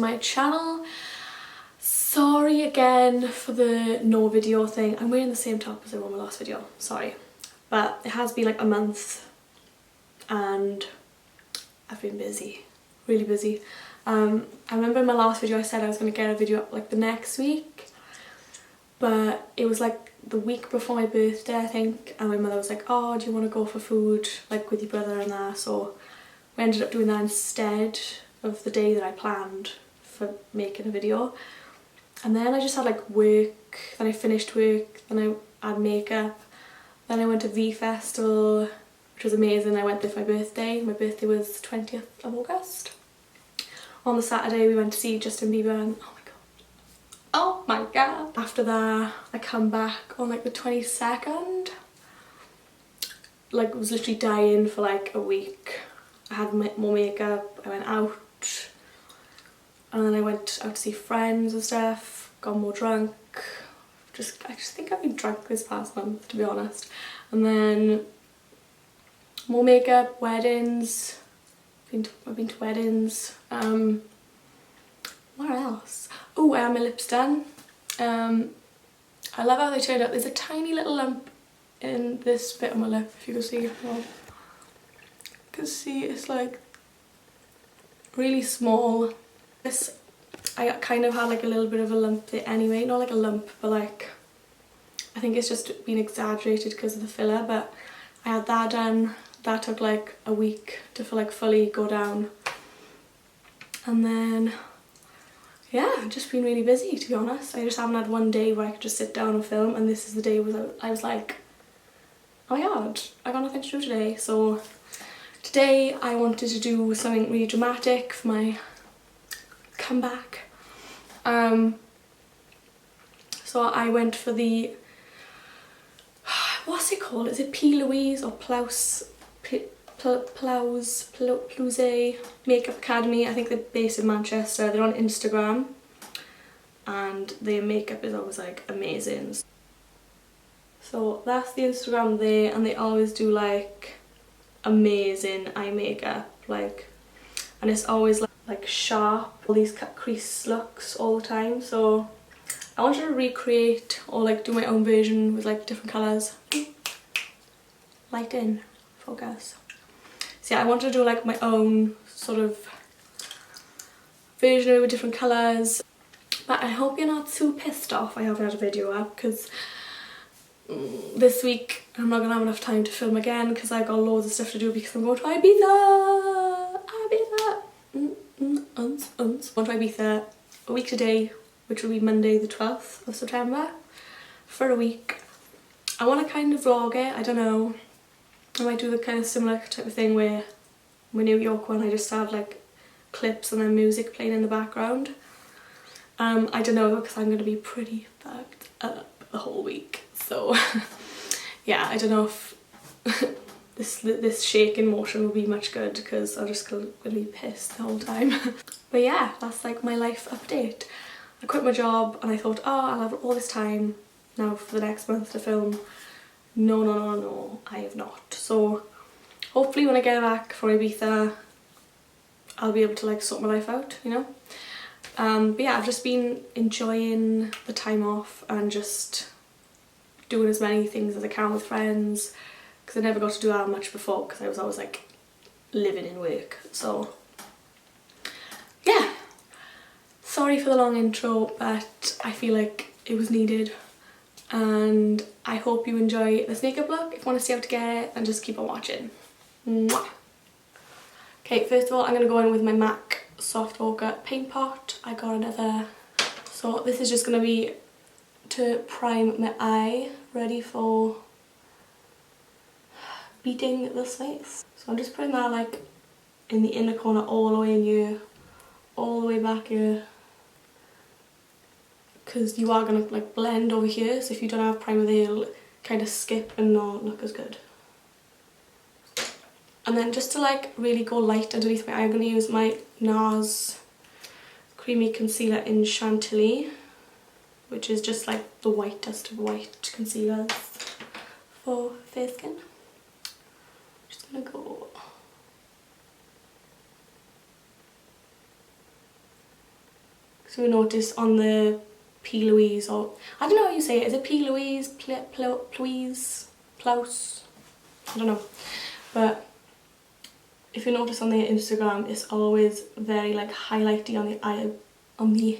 my channel. Sorry again for the no video thing. I'm wearing the same top as I wore my last video, sorry. But it has been like a month and I've been busy, really busy. I remember in my last video I said I was going to get a video up like the next week, but it was like the week before my birthday I think, and my mother was like, oh, do you want to go for food like with your brother and that, so we ended up doing that instead of the day that I planned for making a video. And then I just had like work, then I finished work, then I had makeup, then I went to V Festival, which was amazing. I went there for my birthday. My birthday was 20th of August. On the Saturday we went to see Justin Bieber and oh my god. After that I come back on like the 22nd. Like I was literally dying for like a week. I had more makeup, I went out, and then I went out to see friends and stuff, got more drunk. I just think I've been drunk this past month, to be honest. And then more makeup, weddings. I've been to weddings. What else? Oh, I had my lips done. I love how they turned out. There's a tiny little lump in this bit of my lip, if you can see. Well, you can see it's like really small. This, I kind of had like a little bit of a lump there anyway. Not like a lump, but like, I think it's just been exaggerated because of the filler, but I had that done. That took like a week to like fully go down. And then, yeah, I've just been really busy, to be honest. I just haven't had one day where I could just sit down and film, and this is the day where I was like, oh my god, I got nothing to do today. So today I wanted to do something really dramatic for my comeback. So I went for the, what's it called? Is it Plouise or Plouise Makeup Academy? I think they're based in Manchester. They're on Instagram and their makeup is always like amazing. So that's the Instagram there, and they always do like amazing eye makeup, like, and it's always like sharp, all these cut crease looks all the time. So I wanted to recreate or like do my own version with like different colours. Light in, focus. So yeah, I wanted to do like my own sort of version with different colours. But I hope you're not too pissed off I haven't had a video up, because this week I'm not going to have enough time to film again because I've got loads of stuff to do because I'm going to Ibiza! I'm going to Ibiza a week today, which will be Monday the 12th of September, for a week. I want to kind of vlog it, I don't know. I might do the kind of similar type of thing where my New York one I just have like clips and then music playing in the background. I don't know, because I'm going to be pretty fucked up the whole week. So yeah, I don't know if this shaking motion will be much good because I'm just going to be pissed the whole time. But yeah, that's like my life update. I quit my job and I thought, oh, I'll have all this time now for the next month to film. No, I have not. So hopefully when I get back from Ibiza I'll be able to like sort my life out, you know. But yeah, I've just been enjoying the time off and just doing as many things as I can with friends, because I never got to do that much before because I was always like living in work. So yeah, sorry for the long intro, but I feel like it was needed, and I hope you enjoy this makeup look. If you want to see how to get it, then just keep on watching. Mwah. Okay, first of all I'm going to go in with my MAC Soft Ochre paint pot. I got another, so this is just going to be to prime my eye, ready for beating this face. So I'm just putting that like in the inner corner, all the way in here, all the way back here, because you are going to like blend over here, so if you don't have primer there it'll kind of skip and not look as good. And then just to like really go light underneath my eye, I'm going to use my NARS Creamy Concealer in Chantilly, which is just like the whitest of white concealers for fair skin. Just gonna go. So we notice on the Plouise, or I don't know how you say it. Is it Plouise, Plouise, Plouise? I don't know. But if you notice on their Instagram, it's always very like highlighty on the eye, on the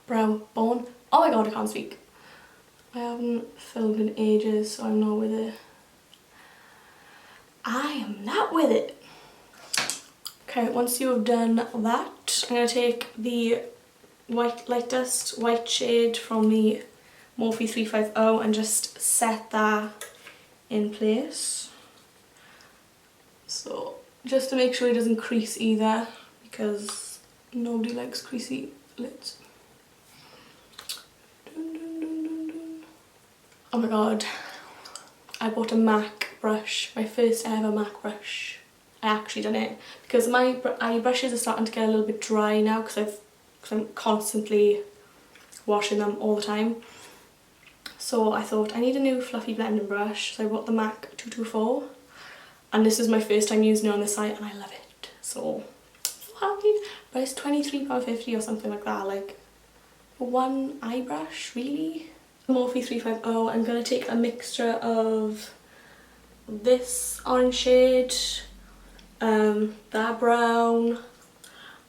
brow bone. Oh my god, I can't speak. I haven't filmed in ages, so I'm not with it. I am not with it. Okay, once you have done that, I'm going to take the lightest white shade from the Morphe 350 and just set that in place. So just to make sure it doesn't crease either, because nobody likes creasy lids. Dun, dun, dun, dun, dun. Oh my god, I bought a MAC brush, my first ever MAC brush. I actually done it because my eye brushes are starting to get a little bit dry now because I'm constantly washing them all the time. So I thought I need a new fluffy blending brush, so I bought the MAC 224, and this is my first time using it on this site and I love it. So happy. But it's £23.50 or something like that, like for one eye brush, really? Morphe 350, I'm going to take a mixture of this orange shade, that brown,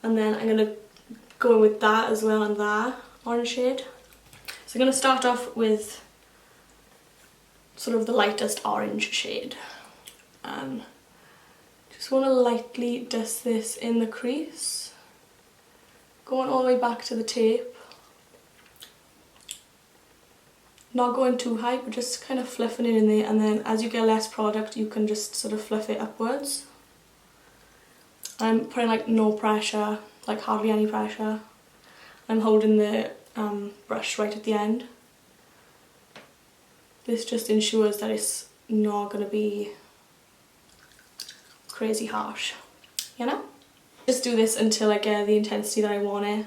and then I'm going to go in with that as well and that orange shade. So I'm going to start off with sort of the lightest orange shade, and just want to lightly dust this in the crease, going all the way back to the tape. Not going too high, but just kind of fluffing it in there, and then as you get less product you can just sort of fluff it upwards. I'm putting like no pressure, like hardly any pressure. I'm holding the brush right at the end. This just ensures that it's not going to be crazy harsh, you know? Just do this until I get the intensity that I want it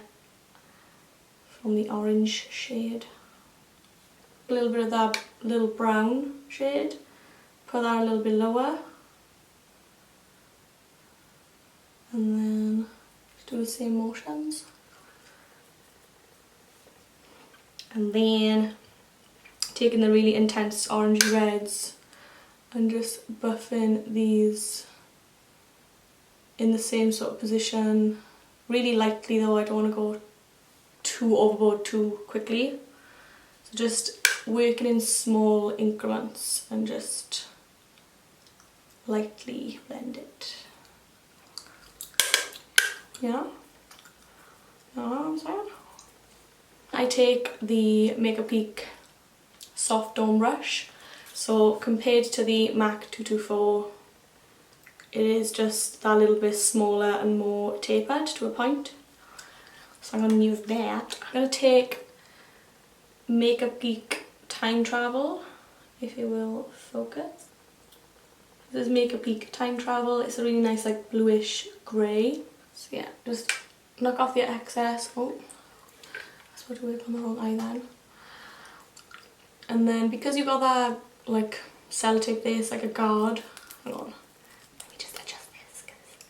from the orange shade. A little bit of that little brown shade, put that a little bit lower, and then just do the same motions. And then taking the really intense orangey reds and just buffing these in the same sort of position, really lightly though. I don't want to go too overboard too quickly, so just working in small increments and just lightly blend it. Yeah? You know what I'm saying? I take the Makeup Geek soft dome brush. So compared to the MAC 224, it is just that little bit smaller and more tapered to a point. So I'm going to use that. I'm going to take Makeup Geek Time Travel, if you will focus. This is Makeup Geek Time Travel. It's a really nice like bluish grey. So yeah, just knock off the excess. Oh, I supposed to work on the wrong eye then. And then because you've got that like sellotape there, it's like a guard. Hang on, let me just adjust this because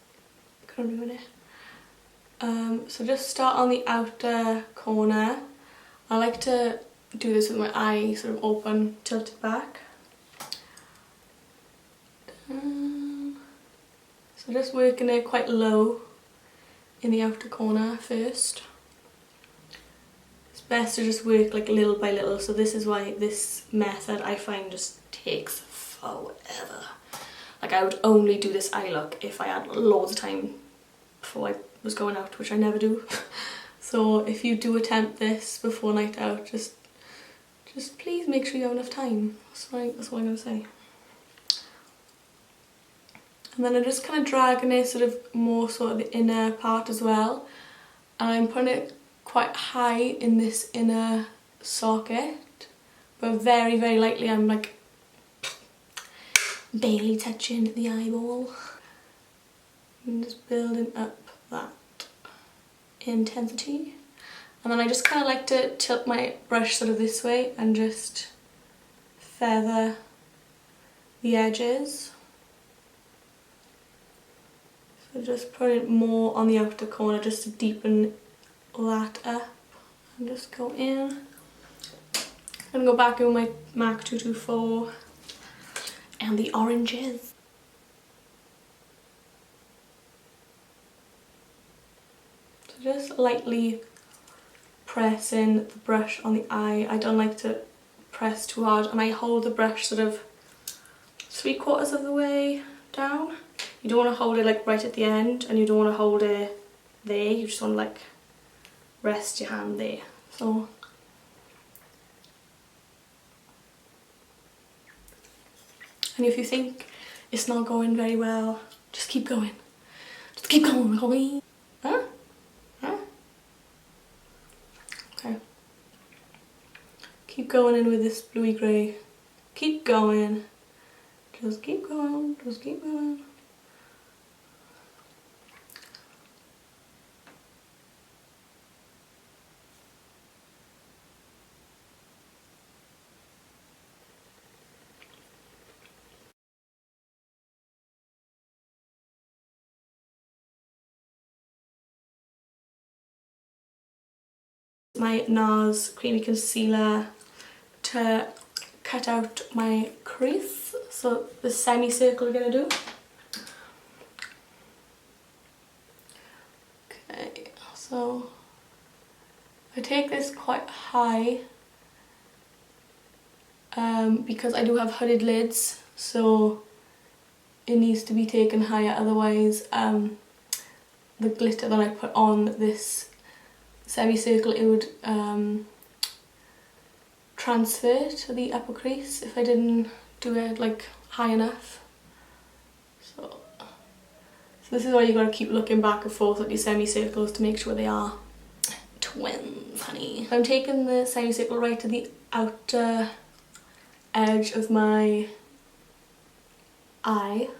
I couldn't ruin it. So just start on the outer corner. I like to do this with my eye sort of open, tilted back. So just working it quite low in the outer corner first. It's best to just work like little by little, so this is why this method I find just takes forever. Like I would only do this eye look if I had loads of time before I was going out, which I never do. So if you do attempt this before night out, just please make sure you have enough time. That's what I'm going to say. And then I'm just kind of dragging it sort of more sort of the inner part as well. And I'm putting it quite high in this inner socket, but very, very lightly. I'm like barely touching the eyeball. I'm just building up that intensity. And then I just kind of like to tilt my brush sort of this way and just feather the edges. So just put it more on the outer corner just to deepen that up. and just go in. I'm gonna go back in with my MAC 224 and the oranges. So just lightly pressing the brush on the eye. I don't like to press too hard, and I hold the brush sort of 3/4 of the way down. You don't want to hold it like right at the end, and you don't want to hold it there. You just want to like rest your hand there. So and if you think it's not going very well, just keep going. Just keep going. Huh? Huh? Okay. Keep going in with this bluey grey. Keep going. Just keep going. Just keep going. My NARS Creamy Concealer to cut out my crease. So the semicircle we're going to do. Okay, so I take this quite high because I do have hooded lids, so it needs to be taken higher, otherwise the glitter that I put on this semicircle, it would transfer to the upper crease if I didn't do it like high enough. So this is why you gotta keep looking back and forth at your semicircles to make sure they are twins, honey. I'm taking the semicircle right to the outer edge of my eye,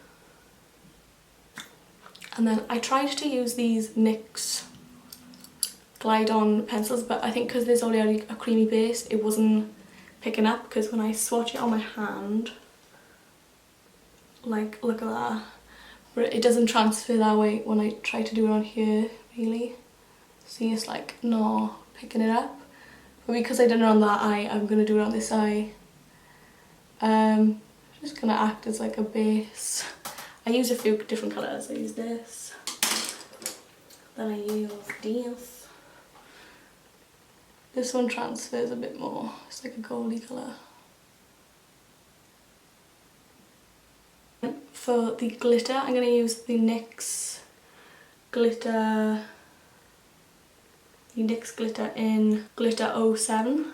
and then I tried to use these NYX glide on pencils, but I think because there's already a creamy base, it wasn't picking up, because when I swatch it on my hand, like look at that, but it doesn't transfer that way when I try to do it on here, really. See, it's like not picking it up, but because I done it on that eye, I'm gonna do it on this eye. Just gonna act as like a base. I use a few different colours. I use this, then I use this. This one transfers a bit more, it's like a goldy colour. For the glitter, I'm going to use the NYX glitter, in Glitter 07.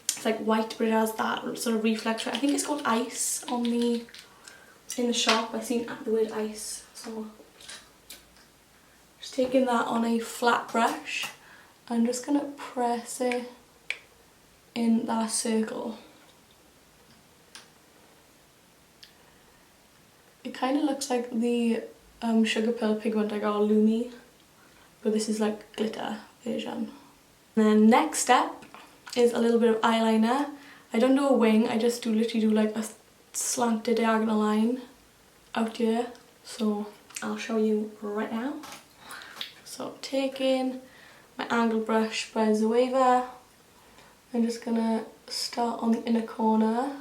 It's like white, but it has that sort of reflex. I think it's called Ice on the in the shop. I've seen the word ice. So just taking that on a flat brush. I'm just going to press it in that circle. It kind of looks like the Sugar Pearl pigment I got at Lumi, but this is like glitter version. And then next step is a little bit of eyeliner. I don't do a wing, I just literally do like a slanted diagonal line out here. So I'll show you right now. So taking my angle brush by Zoeva, I'm just gonna start on the inner corner,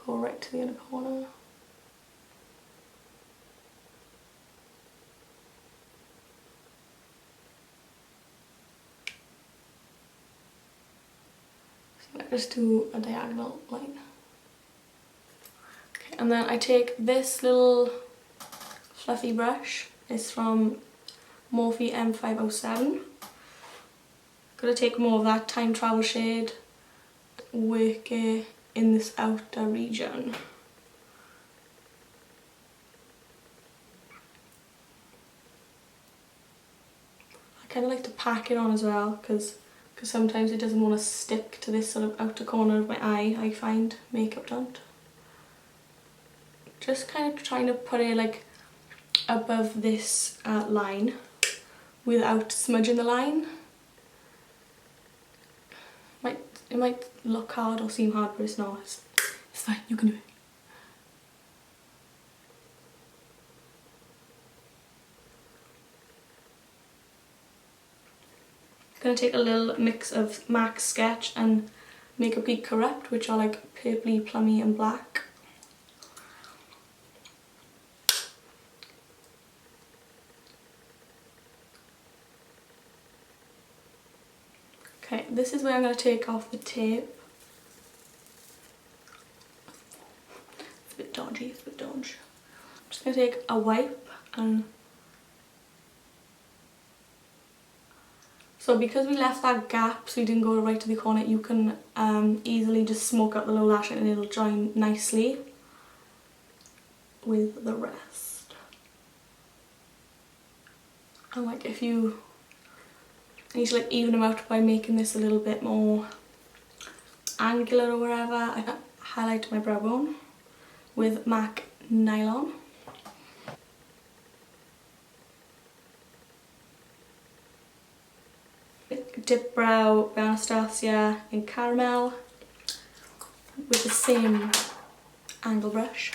go right to the inner corner. So I just do a diagonal line. Okay, and then I take this little fluffy brush, it's from Morphe M507. Gonna take more of that time travel shade, work it in this outer region. I kind of like to pack it on as well, because sometimes it doesn't want to stick to this sort of outer corner of my eye, I find makeup don't. Just kind of trying to put it like above this line without smudging the line. It might look hard or seem hard, but it's not. It's fine, you can do it. Gonna take a little mix of MAC Sketch and Makeup Geek Corrupt, which are like purpley, plummy and black. Okay, this is where I'm going to take off the tape. It's a bit dodgy, it's a bit dodgy. I'm just going to take a wipe and... So because we left that gap so we didn't go right to the corner, you can easily just smoke out the lower lash and it'll join nicely with the rest. And like if you need to like even them out by making this a little bit more angular or whatever, I can highlight my brow bone with MAC Nylon. Dip brow by Anastasia in Caramel with the same angle brush.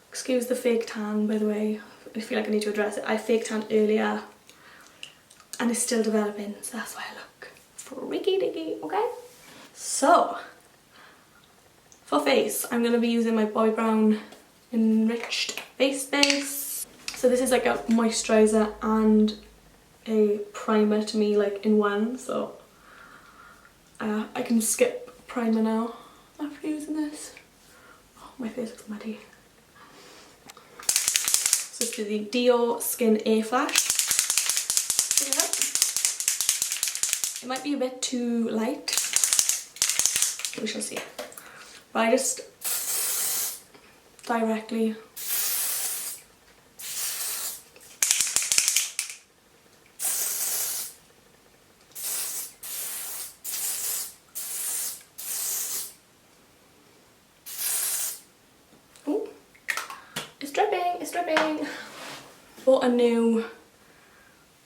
Excuse the fake tan, by the way. I feel like I need to address it. I fake tanned earlier and it's still developing, so that's why I look freaky diggy, okay? So, for face, I'm going to be using my Bobbi Brown Enriched Face Base. So this is like a moisturiser and a primer to me, like in one, so I can skip primer now after using this. Oh, my face looks muddy. So this is the Dior Skin Air Flash. It might be a bit too light, we shall see. But I just directly it's dripping. Bought a new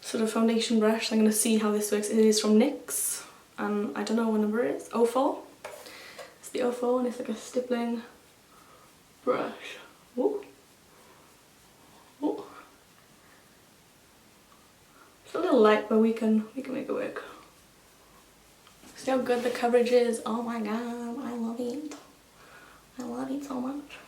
sort of foundation brush, so I'm going to see how this works. It is from NYX, and I don't know what number it is, 04. It's the 04 and it's like a stippling brush. Ooh. Ooh. It's a little light, but we can make it work. See how good the coverage is? Oh my god, I love it. I love it so much.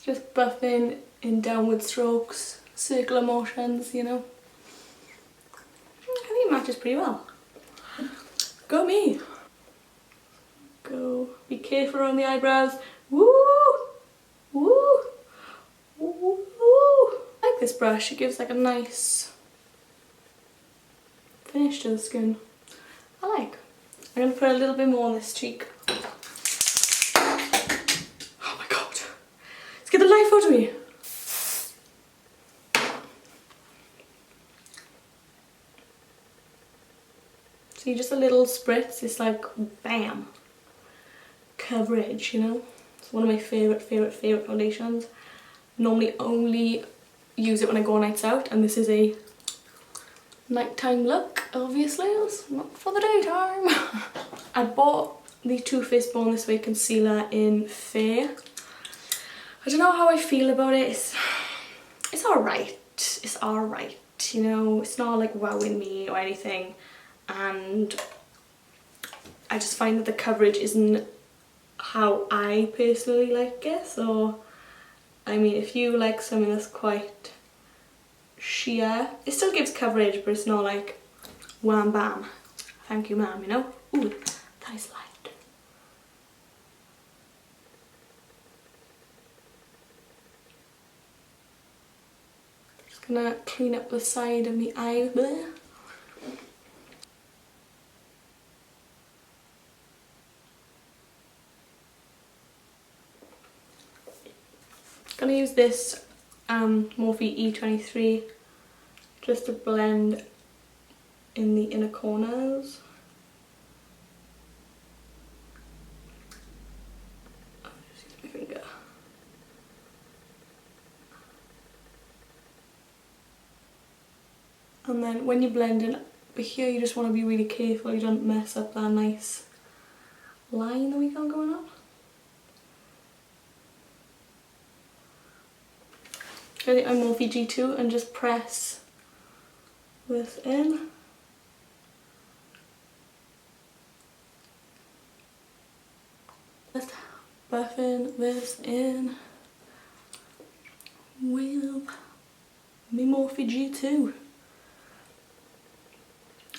Just buffing in downward strokes, circular motions, you know. I think it matches pretty well. Go me! Go. Be careful around the eyebrows. Woo! Woo! Woo! I like this brush. It gives like a nice finish to the skin. I like. I'm going to put a little bit more on this cheek. Get the life out of me! See, just a little spritz, it's like bam! Coverage, you know? It's one of my favourite foundations. Normally only use it when I go on nights out, and this is a nighttime look, obviously. It's not for the daytime. I bought the Too Faced Born This Way concealer in Fair. I don't know how I feel about it. It's alright. It's alright, you know. It's not like wowing me or anything. And I just find that the coverage isn't how I personally like it. So, I mean, if you like something that's quite sheer, it still gives coverage, but it's not like wham bam. Thank you, ma'am, you know. Ooh, that is light. Gonna clean up the side of the eye there. Gonna use this Morphe E23 just to blend in the inner corners. I'll just use my finger. And then when you blend in, but here you just want to be really careful you don't mess up that nice line that we got going on. try to get my Morphe G2 and just press this in. Just buffing this in with my Morphe G2.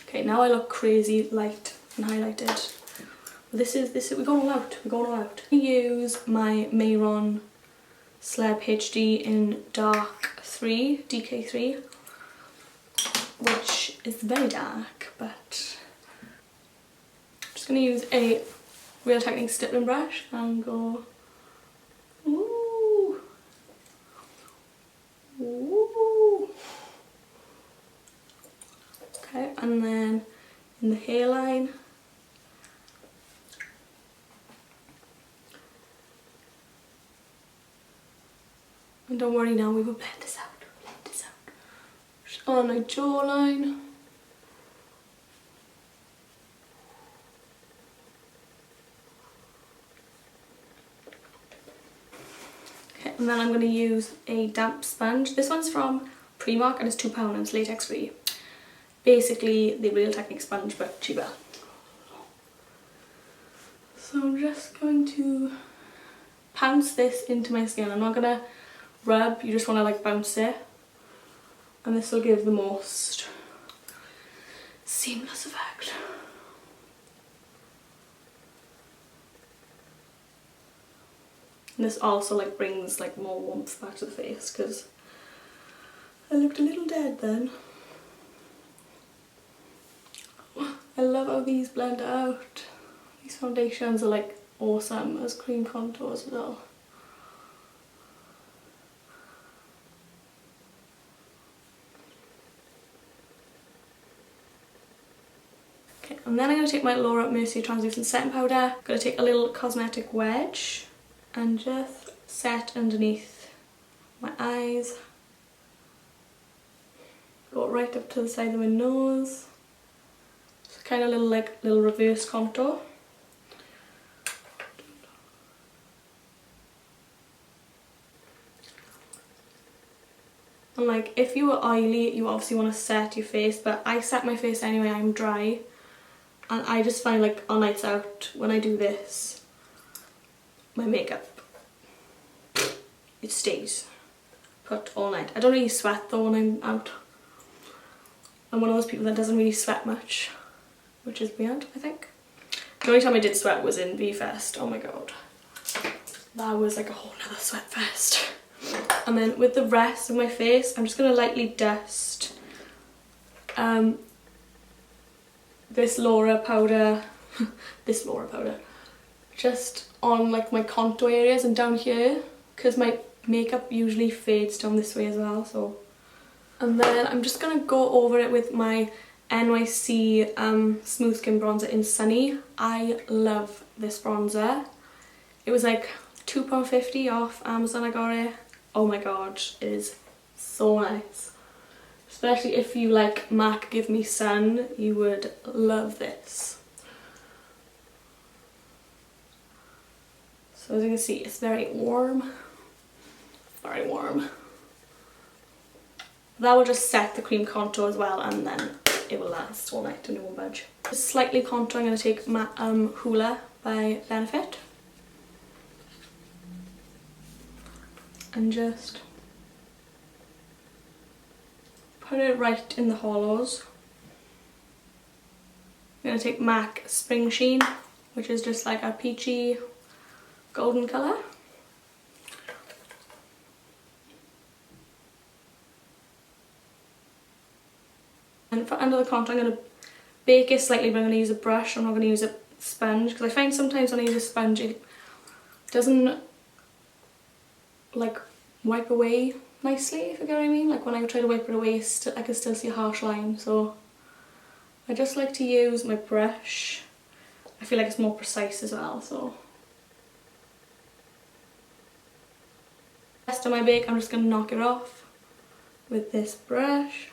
Okay, now I look crazy light and highlighted. This is we're going all out. We're going all out. I use my Mayron Celeb HD in Dark 3, DK3, which is very dark, but I'm just going to use a Real Technique stippling brush and go, ooh, ooh. Okay, and then in the hairline, and don't worry now, we will blend this out, Just on my jawline. Okay, and then I'm going to use a damp sponge. This one's from Primark and it's £2 and it's latex free. Basically the Real Technique sponge but cheaper. So I'm just going to pounce this into my skin. I'm not going to rub, you just want to like bounce it. And this will give the most seamless effect. And this also like brings like more warmth back to the face because I looked a little dead then. I love how these blend out. These foundations are like awesome as cream contours as well. Okay, and then I'm going to take my Laura Mercier translucent setting powder. I'm going to take a little cosmetic wedge and just set underneath my eyes. Go right up to the side of my nose. Kind of little reverse contour. And like if you are oily, you obviously want to set your face, but I set my face anyway, I'm dry. And I just find like on nights out when I do this, my makeup, it stays put all night. I don't really sweat though when I'm out. I'm one of those people that doesn't really sweat much, which is weird, I think. The only time I did sweat was in V-Fest. Oh my god. That was like a whole nother sweat fest. And then with the rest of my face, I'm just going to lightly dust this Laura powder, just on like my contour areas and down here, because my makeup usually fades down this way as well, so. And then I'm just going to go over it with my NYC Smooth Skin Bronzer in Sunny. I love this bronzer. It was like £2.50 off Amazon, I got it. Oh my god, it is so nice. Especially if you like MAC Give Me Sun, you would love this. So as you can see, it's very warm. Very warm. That will just set the cream contour as well, and then it will last all night and it won't budge. Just slightly contour, I'm going to take my Hoola by Benefit. And just put it right in the hollows. I'm going to take MAC Spring Sheen, which is just like a peachy golden colour. And for under the contour, I'm going to bake it slightly, but I'm going to use a brush. I'm not going to use a sponge, because I find sometimes when I use a sponge it doesn't like wipe away nicely, if you get what I mean. Like when I try to wipe it away, I can still see a harsh line, so I just like to use my brush. I feel like it's more precise as well, so. Rest of my bake, I'm just going to knock it off with this brush.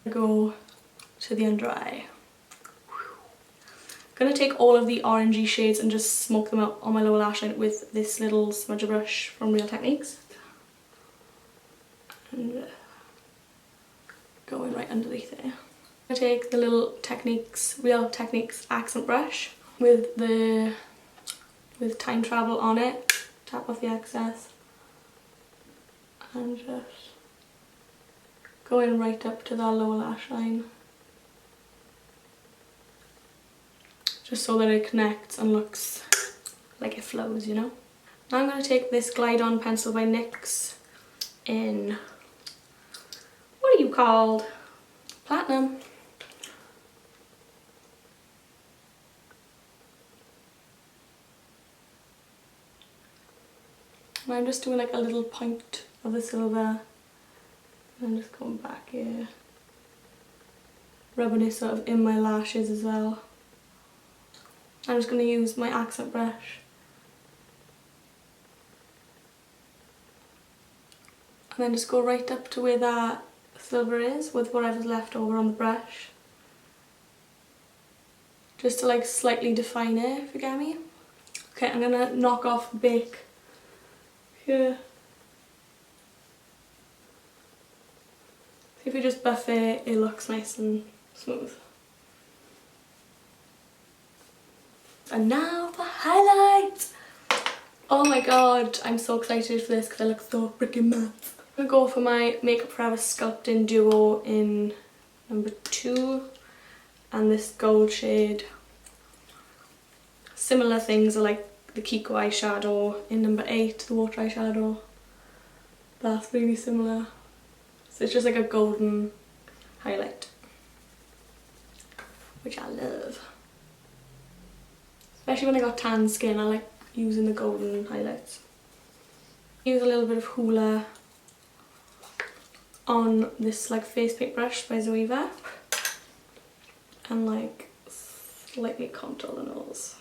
Go to the under eye. gonna take all of the orangey shades and just smoke them up on my lower lash line with this little smudger brush from Real Techniques. And going right underneath there. I'm gonna take the little Real Techniques accent brush with time travel on it, tap off the excess, and just going right up to that lower lash line. Just so that it connects and looks like it flows, you know. Now I'm going to take this Glide On pencil by NYX in, what are you called? Platinum. And I'm just doing like a little point of the silver, and I'm just going back here, rubbing it sort of in my lashes as well. I'm just going to use my accent brush and then just go right up to where that silver is with whatever's left over on the brush, just to like slightly define it, if you get me. Okay, I'm going to knock off Bake here. See, if you just buff it, it looks nice and smooth. And now for highlights! Oh my god, I'm so excited for this because I look so freaking matte. I'm going to go for my Makeup Forever Sculpting Duo in number 2 and this gold shade. Similar things are like the Kiko eyeshadow in number 8, the water eyeshadow. That's really similar. So it's just like a golden highlight, which I love. Especially when I got tan skin, I like using the golden highlights. Use a little bit of Hoola on this like face paint brush by Zoeva and like slightly contour the nose.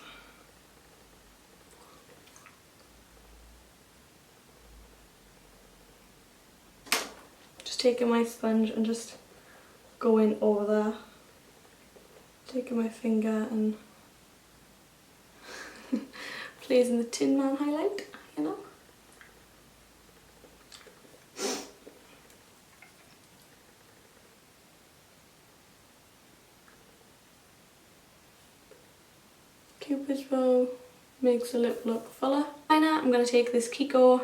Just taking my sponge and just going over there. Taking my finger and placing the Tin Man highlight, you know. Cupid's bow makes the lip look fuller. Liner, I'm going to take this Kiko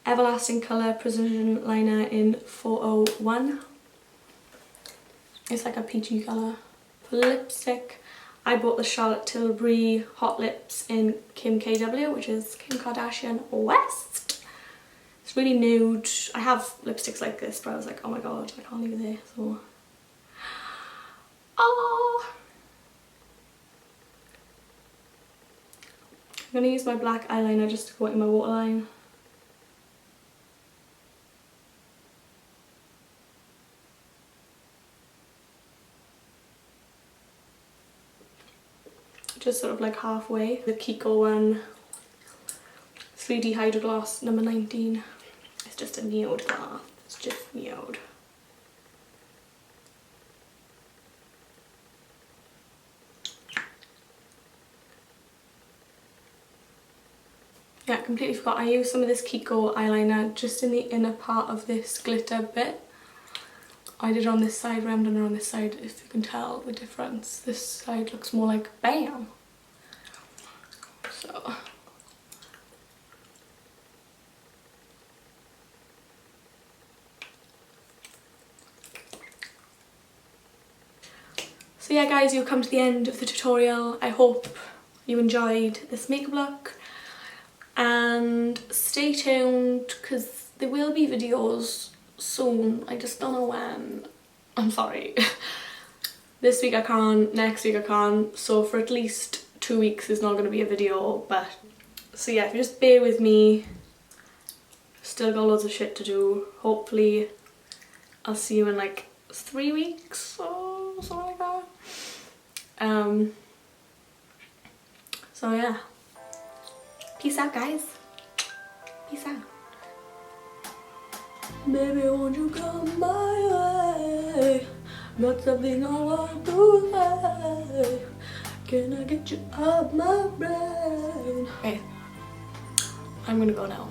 Everlasting Colour Precision Liner in 401. It's like a peachy colour. For lipstick, I bought the Charlotte Tilbury Hot Lips in Kim KW, which is Kim Kardashian West. It's really nude. I have lipsticks like this, but I was like, oh my god, I can't leave it there, so... Oh! I'm going to use my black eyeliner just to go in my waterline. Just sort of like halfway. The Kiko one, 3D Hydro Gloss number 19. It's just a nude gloss. It's just nude. Yeah, I completely forgot. I used some of this Kiko eyeliner just in the inner part of this glitter bit. I did on this side, rammed on this side, if you can tell the difference. This side looks more like BAM! So yeah guys, you've come to the end of the tutorial. I hope you enjoyed this makeup look. And stay tuned because there will be videos soon. I just don't know when. I'm sorry. This week I can't, next week I can't. So for at least 2 weeks there's not going to be a video. But so yeah, if you just bear with me. Still got loads of shit to do. Hopefully I'll see you in like 3 weeks or something like that. So yeah. Peace out guys. Peace out. Baby, won't you come my way? Got something I want to say. Can I get you off my brain? Okay, I'm gonna go now.